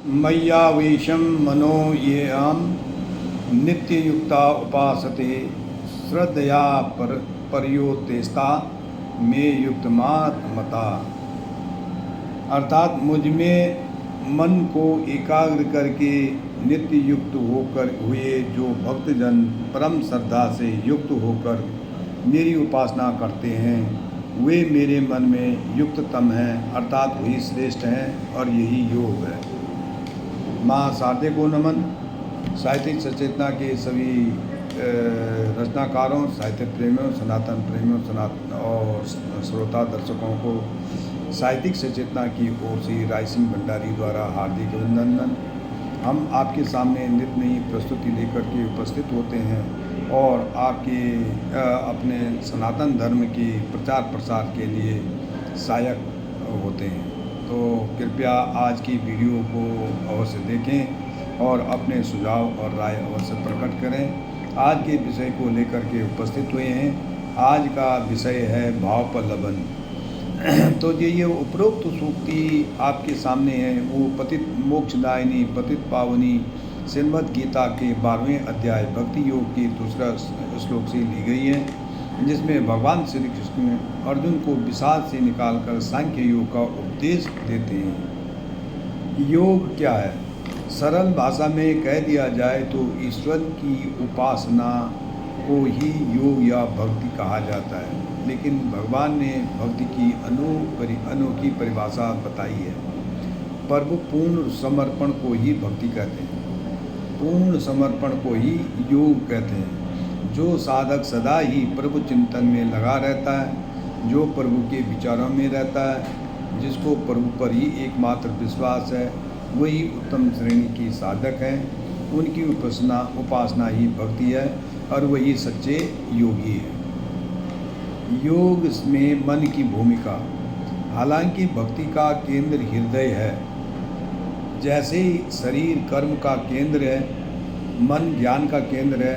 मय्यावेशं मनो ये आम नित्ययुक्ता उपासते श्रद्धया परयोतेस्ता मे युक्तमात्मता। अर्थात मुझ में मन को एकाग्र करके नित्य युक्त होकर हुए जो भक्तजन परम श्रद्धा से युक्त होकर मेरी उपासना करते हैं वे मेरे मन में युक्ततम हैं, अर्थात वही श्रेष्ठ हैं और यही योग है। माँ शारदे को नमन। साहित्यिक सचेतना के सभी रचनाकारों, साहित्य प्रेमियों, सनातन प्रेमियों और श्रोता दर्शकों को साहित्यिक सचेतना की ओर से राय सिंह भंडारी द्वारा हार्दिक अभिनंदन। हम आपके सामने नित्य नई प्रस्तुति लेकर के उपस्थित होते हैं और आपके अपने सनातन धर्म के प्रचार प्रसार के लिए सहायक होते हैं। तो कृपया आज की वीडियो को अवश्य देखें और अपने सुझाव और राय अवश्य प्रकट करें। आज के विषय को लेकर के उपस्थित हुए हैं। आज का विषय है भाव प्रलंबन। तो ये उपरोक्त सूक्ति आपके सामने है, वो पतित मोक्षदायिनी पतित पावनी श्रीमद् गीता के 12वें अध्याय भक्ति योग के दूसरा श्लोक से ली गई है, जिसमें भगवान श्री कृष्ण अर्जुन को विषाद से निकालकर सांख्य योग का उपदेश देते हैं। योग क्या है? सरल भाषा में कह दिया जाए तो ईश्वर की उपासना को ही योग या भक्ति कहा जाता है, लेकिन भगवान ने भक्ति की अनोखी परिभाषा बताई है। प्रभु पूर्ण समर्पण को ही भक्ति कहते हैं, पूर्ण समर्पण को ही योग कहते हैं। जो साधक सदा ही प्रभु चिंतन में लगा रहता है, जो प्रभु के विचारों में रहता है, जिसको प्रभु पर ही एकमात्र विश्वास है, वही उत्तम श्रेणी की साधक हैं। उनकी उपासना ही भक्ति है और वही सच्चे योगी है। योग में मन की भूमिका। हालांकि भक्ति का केंद्र हृदय है, जैसे ही शरीर कर्म का केंद्र है, मन ज्ञान का केंद्र है,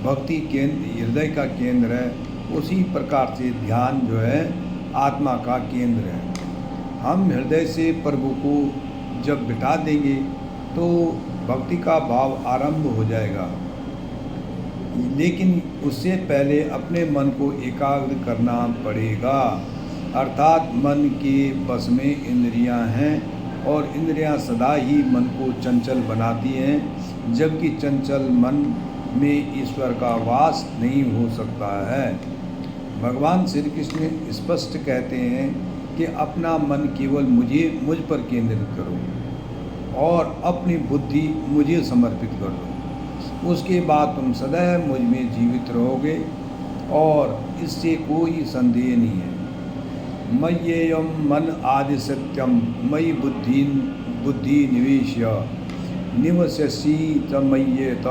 भक्ति केंद्र हृदय का केंद्र है, उसी प्रकार से ध्यान जो है आत्मा का केंद्र है। हम हृदय से प्रभु को जब बिठा देंगे तो भक्ति का भाव आरंभ हो जाएगा, लेकिन उससे पहले अपने मन को एकाग्र करना पड़ेगा। अर्थात मन के बस में इंद्रियां हैं और इंद्रियां सदा ही मन को चंचल बनाती हैं, जबकि चंचल मन में ईश्वर का वास नहीं हो सकता है। भगवान श्री कृष्ण स्पष्ट कहते हैं कि अपना मन केवल मुझ पर केंद्रित करो और अपनी बुद्धि मुझे समर्पित कर दो, उसके बाद तुम सदैव मुझ में जीवित रहोगे और इससे कोई संदेह नहीं है। मय्येयं मन आदि सत्यम मयि बुद्धि निवेश्य निवस्यसि च मय्येत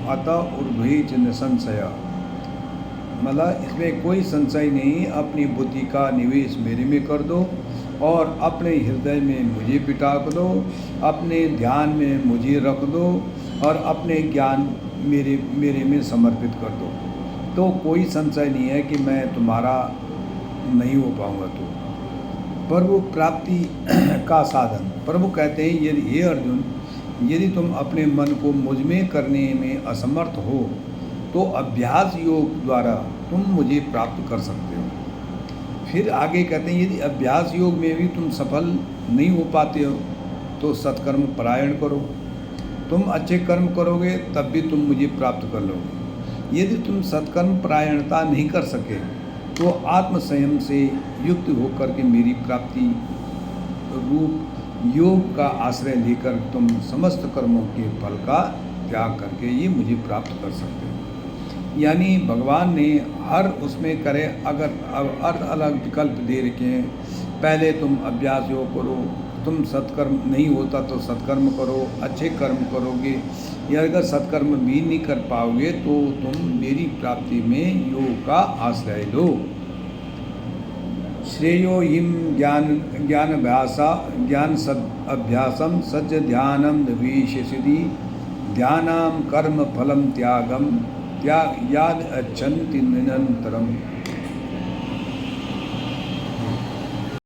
अत ऊर्ध्वे च निसंशय। मतलब इसमें कोई संशय नहीं, अपनी बुद्धि का निवेश मेरे में कर दो और अपने हृदय में मुझे बिठा दो, अपने ध्यान में मुझे रख दो और अपने ज्ञान मेरे में समर्पित कर दो। तो कोई संशय नहीं है कि मैं तुम्हारा नहीं हो पाऊंगा। तो प्रभु प्राप्ति का साधन। प्रभु कहते हैं, यदि हे अर्जुन, यदि तुम अपने मन को मुझ में करने में असमर्थ हो तो अभ्यास योग द्वारा तुम मुझे प्राप्त कर सकते हो। फिर आगे कहते हैं, यदि अभ्यास योग में भी तुम सफल नहीं हो पाते हो तो सत्कर्म परायण करो। तुम अच्छे कर्म करोगे तब भी तुम मुझे प्राप्त कर लोगे। यदि तुम सत्कर्म परायणता नहीं कर सके तो आत्म संयम से युक्त होकर के मेरी प्राप्ति रूप योग का आश्रय लेकर तुम समस्त कर्मों के फल का त्याग करके ये मुझे प्राप्त कर सकते हो। यानी भगवान ने हर उसमें करे अगर अलग अलग विकल्प दे रखे हैं। पहले तुम अभ्यास योग करो, तुम सत्कर्म नहीं होता तो सत्कर्म करो, अच्छे कर्म करोगे, या अगर सत्कर्म भी नहीं कर पाओगे तो तुम मेरी प्राप्ति में योग का आश्रय लो। श्रेयो हिम ज्ञान अभ्यासम सज्ज ध्यानम निवेशयति ध्यानाम कर्म फलम त्यागम याद अच्छन्ति निरंतरम।